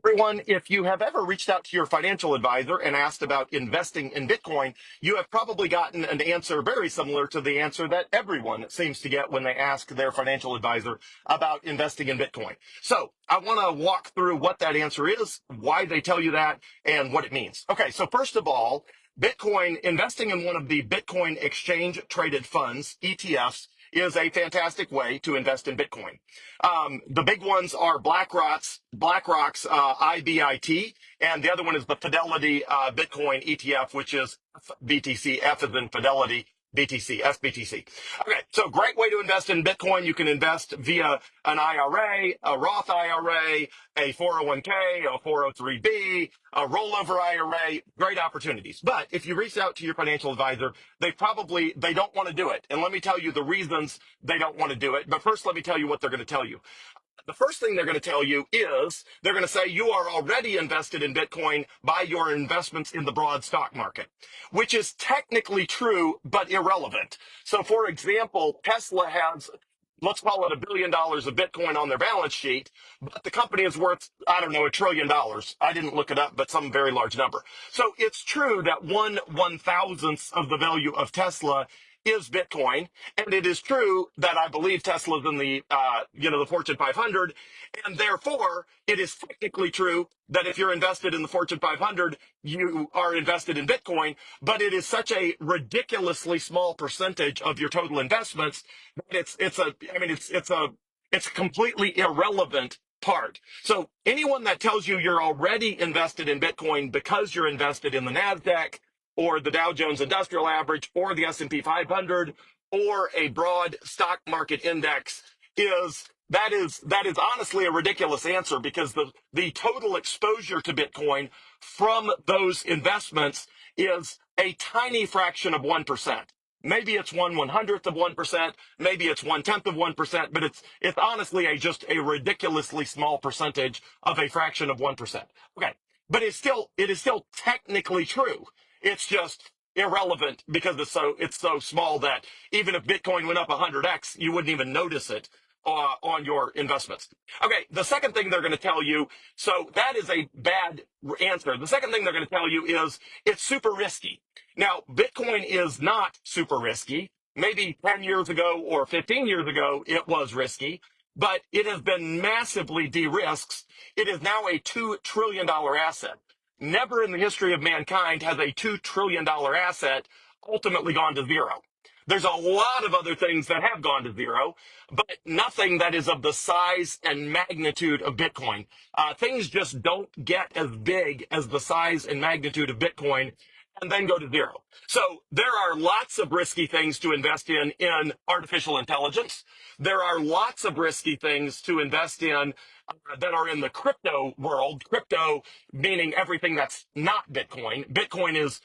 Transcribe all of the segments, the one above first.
Everyone, if you have ever reached out to your financial advisor and asked about investing in Bitcoin, you have probably gotten an answer very similar to the answer that everyone seems to get when they ask their financial advisor about investing in Bitcoin. So I want to walk through what that answer is, why they tell you that, and what it means. Okay, so first of all, Bitcoin, investing in one of the Bitcoin exchange traded funds, ETFs, is a fantastic way to invest in Bitcoin. The big ones are BlackRock's IBIT, and the other one is the Fidelity Bitcoin ETF, which is BTC. F is in Fidelity. BTC, SBTC. Okay, so great way to invest in Bitcoin. You can invest via an IRA, a Roth IRA, a 401k, a 403b, a rollover IRA. Great opportunities. But if you reach out to your financial advisor, they don't want to do it. And let me tell you the reasons they don't want to do it. But first, let me tell you what they're going to tell you. The first thing they're going to tell you is they're going to say you are already invested in Bitcoin by your investments in the broad stock market, which is technically true, but irrelevant. So, for example, Tesla has, let's call it $1 billion of Bitcoin on their balance sheet, but the company is worth, I don't know, $1 trillion. I didn't look it up, but some very large number. So it's true that 1/1000th of the value of Tesla is Bitcoin. And it is true that I believe Tesla's in the Fortune 500. And therefore, it is technically true that if you're invested in the Fortune 500, you are invested in Bitcoin. But it is such a ridiculously small percentage of your total investments that it's a completely irrelevant part. So anyone that tells you you're already invested in Bitcoin because you're invested in the NASDAQ or the Dow Jones Industrial Average or the S&P 500 or a broad stock market index that is honestly a ridiculous answer, because the total exposure to Bitcoin from those investments is a tiny fraction of 1%. Maybe it's 1/100th of 1%, maybe it's 1/10th of 1%, but it's honestly just a ridiculously small percentage of a fraction of 1%. Okay. But it is still technically true. It's just irrelevant because it's so small that even if Bitcoin went up 100x, you wouldn't even notice it on your investments. Okay, the second thing they're going to tell you, so that is a bad answer. The second thing they're going to tell you is it's super risky. Now, Bitcoin is not super risky. Maybe 10 years ago or 15 years ago, it was risky, but it has been massively de-risked. It is now a $2 trillion asset. Never in the history of mankind has a $2 trillion asset ultimately gone to zero. There's a lot of other things that have gone to zero, but nothing that is of the size and magnitude of Bitcoin. Things just don't get as big as the size and magnitude of Bitcoin and then go to zero. So there are lots of risky things to invest in artificial intelligence. There are lots of risky things to invest in that are in the crypto world. Crypto meaning everything that's not Bitcoin. Bitcoin is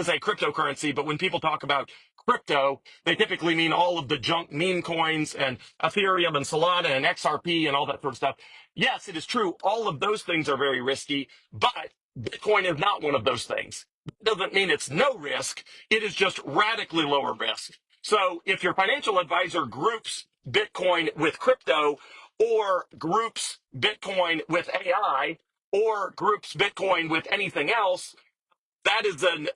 a cryptocurrency, but when people talk about crypto, they typically mean all of the junk meme coins and Ethereum and Solana and XRP and all that sort of stuff. Yes, it is true. All of those things are very risky, but Bitcoin is not one of those things. That doesn't mean it's no risk. It is just radically lower risk. So if your financial advisor groups Bitcoin with crypto, or groups Bitcoin with AI, or groups Bitcoin with anything else, that is an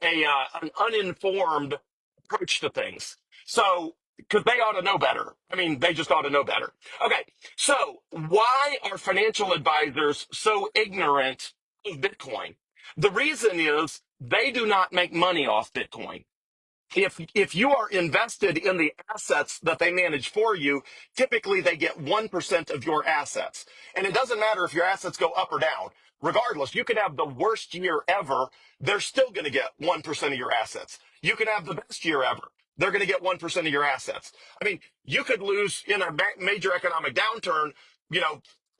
uninformed approach to things. So, because they ought to know better. I mean, they just ought to know better. Okay, so why are financial advisors so ignorant of Bitcoin? The reason is they do not make money off Bitcoin. If you are invested in the assets that they manage for you, typically they get 1% of your assets. And it doesn't matter if your assets go up or down. Regardless, you can have the worst year ever, they're still going to get 1% of your assets. You can have the best year ever, they're going to get 1% of your assets. I mean, you could lose in a major economic downturn,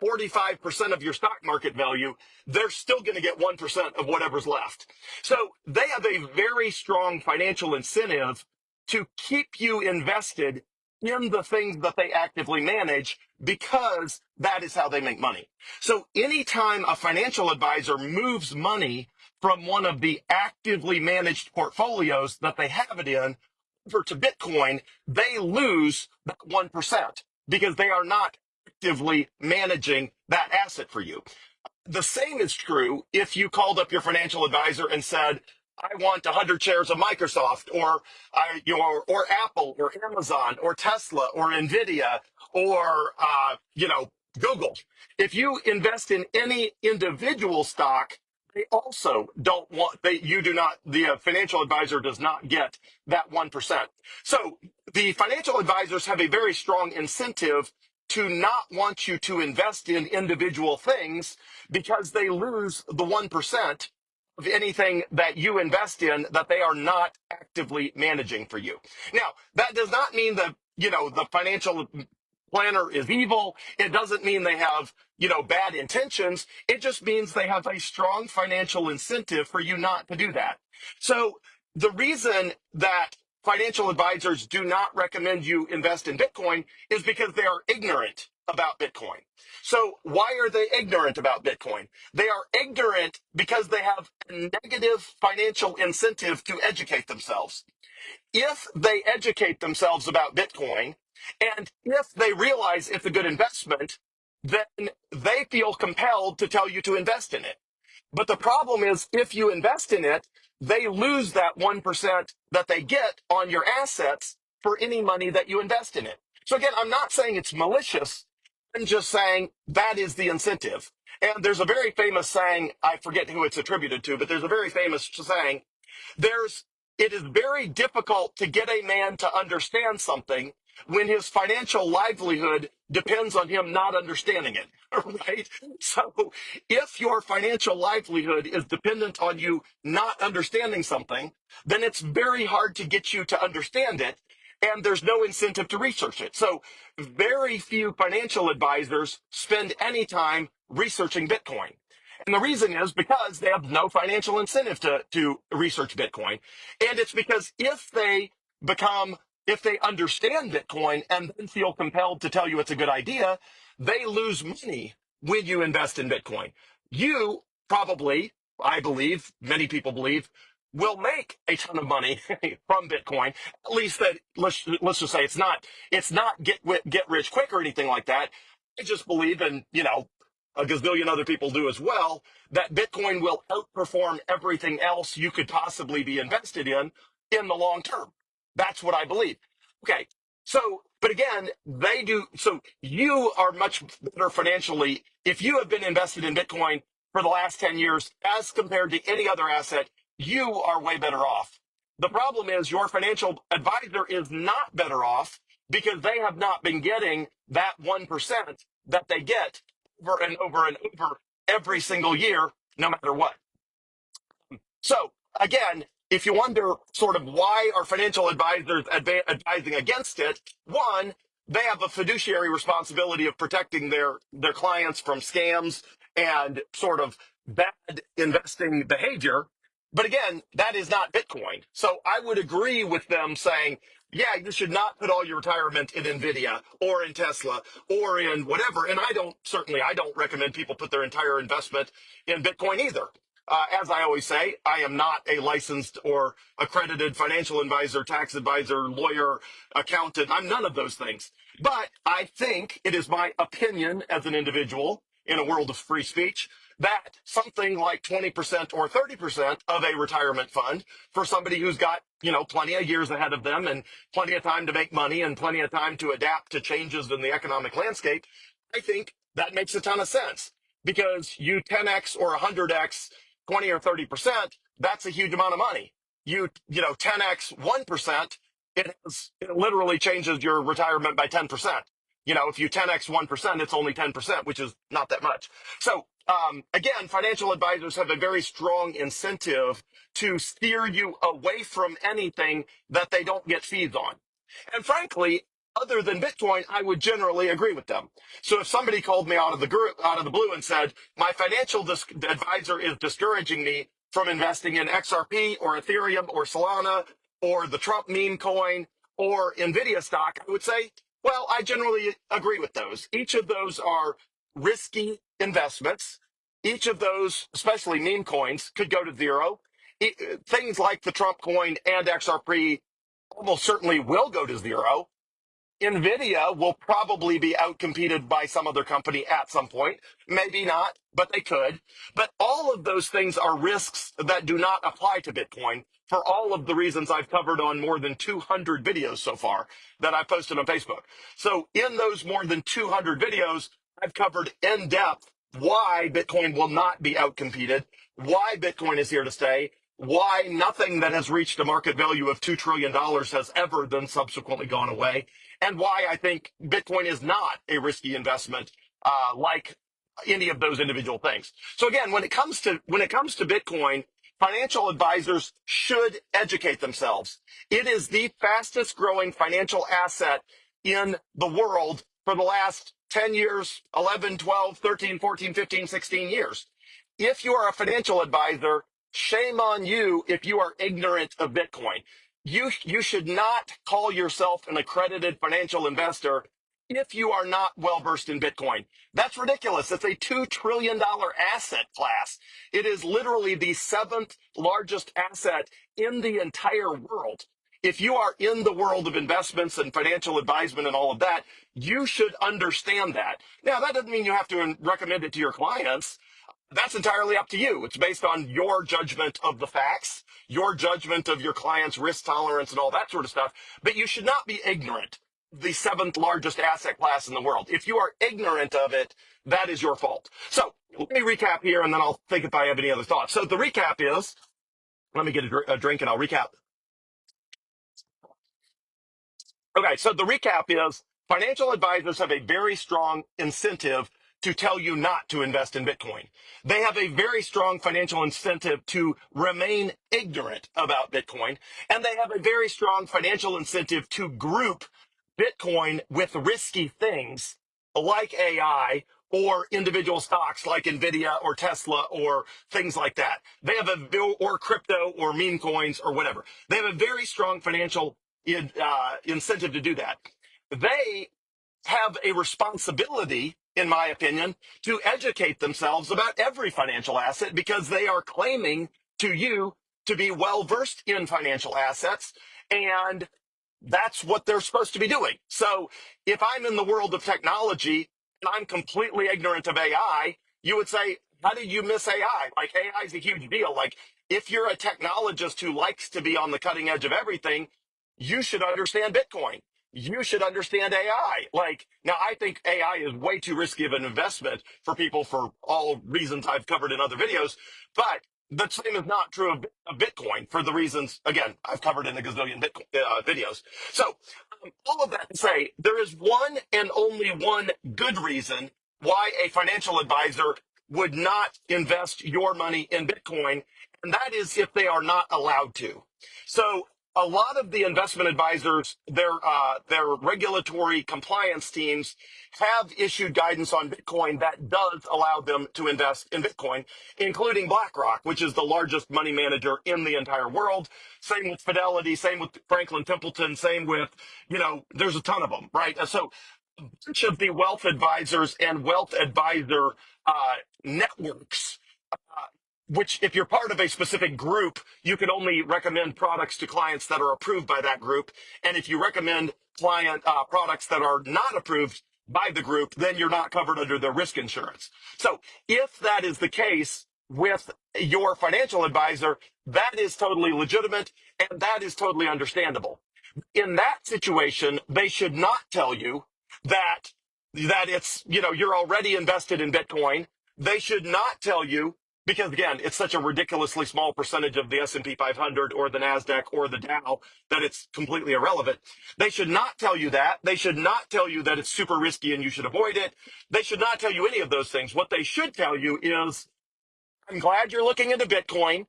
45% of your stock market value, they're still going to get 1% of whatever's left. So they have a very strong financial incentive to keep you invested in the things that they actively manage, because that is how they make money. So anytime a financial advisor moves money from one of the actively managed portfolios that they have it in over to Bitcoin, they lose that 1% because they are not actively managing that asset for you. The same is true if you called up your financial advisor and said, I want 100 shares of Microsoft or Apple or Amazon or Tesla or Nvidia or Google. If you invest in any individual stock, they also don't want they you do not the financial advisor does not get that 1%. So the financial advisors have a very strong incentive to not want you to invest in individual things because they lose the 1% of anything that you invest in that they are not actively managing for you. Now, that does not mean that, the financial planner is evil. It doesn't mean they have, bad intentions. It just means they have a strong financial incentive for you not to do that. So the reason that financial advisors do not recommend you invest in Bitcoin is because they are ignorant about Bitcoin. So why are they ignorant about Bitcoin? They are ignorant because they have a negative financial incentive to educate themselves. If they educate themselves about Bitcoin and if they realize it's a good investment, then they feel compelled to tell you to invest in it. But the problem is, if you invest in it, they lose that 1% that they get on your assets for any money that you invest in it. So again, I'm not saying it's malicious. I'm just saying that is the incentive. And there's a very famous saying, I forget who it's attributed to, but there's a very famous saying, there's, it is very difficult to get a man to understand something when his financial livelihood depends on him not understanding it, right? So if your financial livelihood is dependent on you not understanding something, then it's very hard to get you to understand it. And there's no incentive to research it. So very few financial advisors spend any time researching Bitcoin. And the reason is because they have no financial incentive to research Bitcoin. And it's because if they understand Bitcoin and then feel compelled to tell you it's a good idea, they lose money when you invest in Bitcoin. You probably, I believe, many people believe, will make a ton of money from Bitcoin. At least that let's just say it's not get rich quick or anything like that. I just believe, and a gazillion other people do as well, that Bitcoin will outperform everything else you could possibly be invested in the long term. That's what I believe. Okay. So, but again, they do. So you are much better financially if you have been invested in Bitcoin for the last 10 years as compared to any other asset. You are way better off. The problem is your financial advisor is not better off because they have not been getting that 1% that they get over and over and over every single year, no matter what. So again, if you wonder sort of why are financial advisors advising against it, one, they have a fiduciary responsibility of protecting their clients from scams and sort of bad investing behavior. But again, that is not Bitcoin. So I would agree with them saying, yeah, you should not put all your retirement in Nvidia or in Tesla or in whatever. And I don't recommend people put their entire investment in Bitcoin either. As I always say, I am not a licensed or accredited financial advisor, tax advisor, lawyer, accountant. I'm none of those things. But I think it is my opinion as an individual in a world of free speech that something like 20% or 30% of a retirement fund for somebody who's got, plenty of years ahead of them and plenty of time to make money and plenty of time to adapt to changes in the economic landscape, I think that makes a ton of sense because you 10x or 100x 20 or 30%, that's a huge amount of money. 10x 1%, it literally changes your retirement by 10%. If you 10x 1%, it's only 10%, which is not that much. So again, financial advisors have a very strong incentive to steer you away from anything that they don't get fees on. And frankly, other than Bitcoin, I would generally agree with them. So if somebody called me out of the blue and said, my financial advisor is discouraging me from investing in XRP or Ethereum or Solana or the Trump meme coin or Nvidia stock, I would say, well, I generally agree with those. Each of those are risky investments. Each of those, especially meme coins, could go to zero. Things like the Trump coin and XRP almost certainly will go to zero. NVIDIA will probably be outcompeted by some other company at some point. Maybe not, but they could. But all of those things are risks that do not apply to Bitcoin for all of the reasons I've covered on more than 200 videos so far that I've posted on Facebook. So in those more than 200 videos, I've covered in depth why Bitcoin will not be outcompeted, why Bitcoin is here to stay, why nothing that has reached a market value of $2 trillion has ever then subsequently gone away, and why I think Bitcoin is not a risky investment like any of those individual things. So again, when it comes to Bitcoin, financial advisors should educate themselves. It is the fastest growing financial asset in the world for the last 10 years, 11, 12, 13, 14, 15, 16 years. If you are a financial advisor, shame on you if you are ignorant of Bitcoin. You should not call yourself an accredited financial investor if you are not well versed in Bitcoin. That's ridiculous. It's a $2 trillion asset class. It is literally the seventh largest asset in the entire world. If you are in the world of investments and financial advisement and all of that, you should understand that. Now, that doesn't mean you have to recommend it to your clients. That's entirely up to you. It's based on your judgment of the facts, your judgment of your client's risk tolerance and all that sort of stuff. But you should not be ignorant. The seventh largest asset class in the world. If you are ignorant of it, that is your fault. So let me recap here and then I'll think if I have any other thoughts. So the recap is, let me get a drink and I'll recap. Okay, so the recap is financial advisors have a very strong incentive to tell you not to invest in Bitcoin. They have a very strong financial incentive to remain ignorant about Bitcoin. And they have a very strong financial incentive to group Bitcoin with risky things like AI or individual stocks like Nvidia or Tesla or things like that. They have or crypto or meme coins or whatever. They have a very strong financial incentive to do that. They have a responsibility, in my opinion, to educate themselves about every financial asset because they are claiming to you to be well versed in financial assets. And that's what they're supposed to be doing. So if I'm in the world of technology and I'm completely ignorant of AI, you would say, how did you miss AI? Like AI is a huge deal. Like if you're a technologist who likes to be on the cutting edge of everything, you should understand Bitcoin. You should understand AI. Like now, I think AI is way too risky of an investment for people for all reasons I've covered in other videos. But the same is not true of Bitcoin for the reasons, again, I've covered in a gazillion Bitcoin, videos. So all of that to say, there is one and only one good reason why a financial advisor would not invest your money in Bitcoin, and that is if they are not allowed to. So a lot of the investment advisors, their regulatory compliance teams have issued guidance on Bitcoin that does allow them to invest in Bitcoin, including BlackRock, which is the largest money manager in the entire world. Same with Fidelity, same with Franklin Templeton, same with, there's a ton of them, right? So a bunch of the wealth advisors and wealth advisor networks, which if you're part of a specific group, you can only recommend products to clients that are approved by that group. And if you recommend client products that are not approved by the group, then you're not covered under their risk insurance. So if that is the case with your financial advisor, that is totally legitimate and that is totally understandable. In that situation, they should not tell you that it's, you're already invested in Bitcoin. They should not tell you because again, it's such a ridiculously small percentage of the S&P 500 or the NASDAQ or the Dow that it's completely irrelevant. They should not tell you that. They should not tell you that it's super risky and you should avoid it. They should not tell you any of those things. What they should tell you is, I'm glad you're looking into Bitcoin.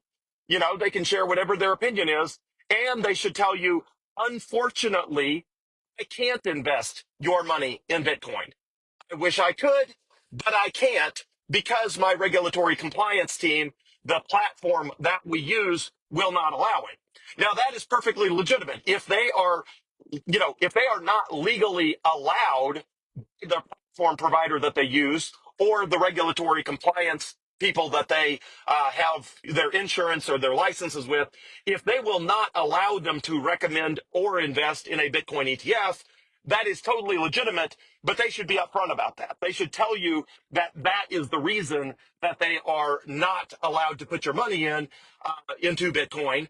They can share whatever their opinion is. And they should tell you, unfortunately, I can't invest your money in Bitcoin. I wish I could, but I can't because my regulatory compliance team, the platform that we use, will not allow it. Now, that is perfectly legitimate. If they are, if they are not legally allowed, the platform provider that they use or the regulatory compliance people that they have their insurance or their licenses with, if they will not allow them to recommend or invest in a Bitcoin ETF, that is totally legitimate, but they should be upfront about that. They should tell you that that is the reason that they are not allowed to put your money into Bitcoin,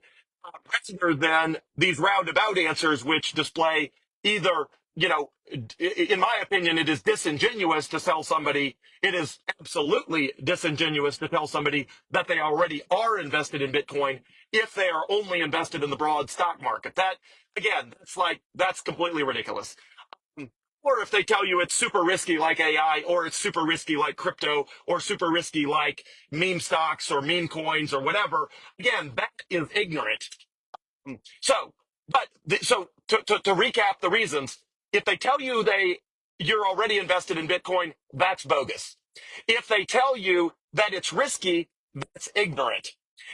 rather than these roundabout answers, which display either, in my opinion, it is disingenuous to tell somebody, it is absolutely disingenuous to tell somebody that they already are invested in Bitcoin if they are only invested in the broad stock market. That, again, that's completely ridiculous. Or if they tell you it's super risky like AI, or it's super risky like crypto, or super risky like meme stocks or meme coins or whatever, again, that is ignorant. So, to recap the reasons, if they tell you you're already invested in Bitcoin, that's bogus. If they tell you that it's risky, that's ignorant.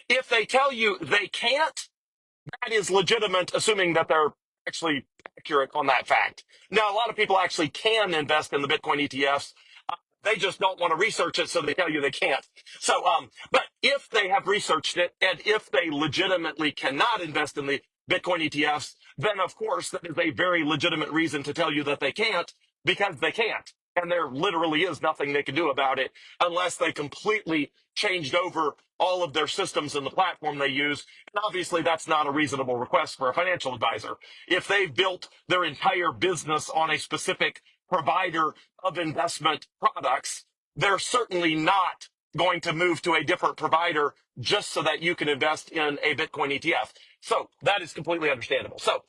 If they tell you they can't, that is legitimate, assuming that they're actually accurate on that fact. Now, a lot of people actually can invest in the Bitcoin ETFs. They just don't want to research it, so they tell you they can't. So, but if they have researched it, and if they legitimately cannot invest in the Bitcoin ETFs, then of course that is a very legitimate reason to tell you that they can't, because they can't. And there literally is nothing they can do about it unless they completely changed over all of their systems and the platform they use. And obviously that's not a reasonable request for a financial advisor. If they've built their entire business on a specific provider of investment products, they're certainly not going to move to a different provider just so that you can invest in a Bitcoin ETF. So that is completely understandable. So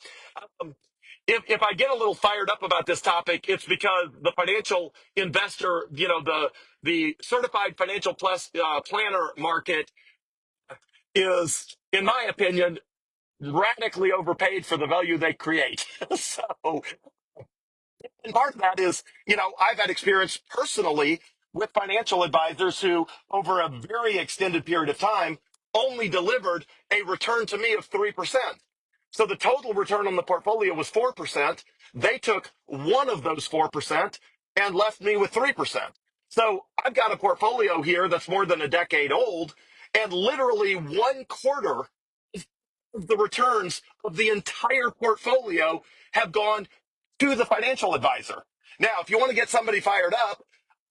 if I get a little fired up about this topic, it's because the financial investor, the certified financial plus planner market is, in my opinion, radically overpaid for the value they create. So, and part of that is, I've had experience personally with financial advisors who, over a very extended period of time, only delivered a return to me of 3%. So the total return on the portfolio was 4%. They took one of those 4% and left me with 3%. So I've got a portfolio here that's more than a decade old, and literally one quarter of the returns of the entire portfolio have gone to the financial advisor. Now, if you want to get somebody fired up,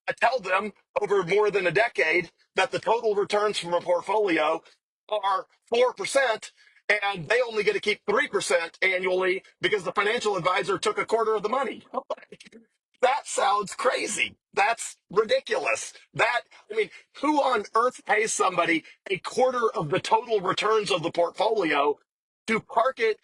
I tell them over more than a decade that the total returns from a portfolio are 4%, and they only get to keep 3% annually because the financial advisor took a quarter of the money. That sounds crazy. That's ridiculous. I mean, who on earth pays somebody a quarter of the total returns of the portfolio to park it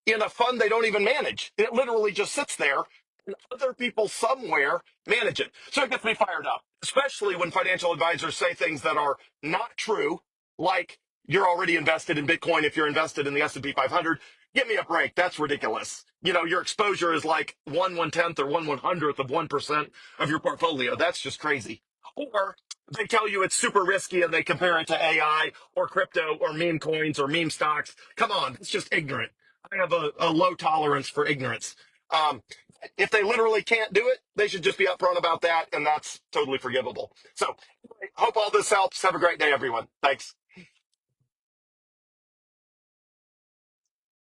in a fund they don't even manage? It literally just sits there and other people somewhere manage it. So it gets me fired up, especially when financial advisors say things that are not true, like you're already invested in Bitcoin if you're invested in the S&P 500. Give me a break. That's ridiculous. Your exposure is like 1/110th or 1/100th of 1% of your portfolio. That's just crazy. Or they tell you it's super risky and they compare it to AI or crypto or meme coins or meme stocks. Come on, it's just ignorant. I have a low tolerance for ignorance. Um, if they literally can't do it, they should just be upfront about that, and that's totally forgivable. So, hope all this helps. Have a great day, everyone. Thanks.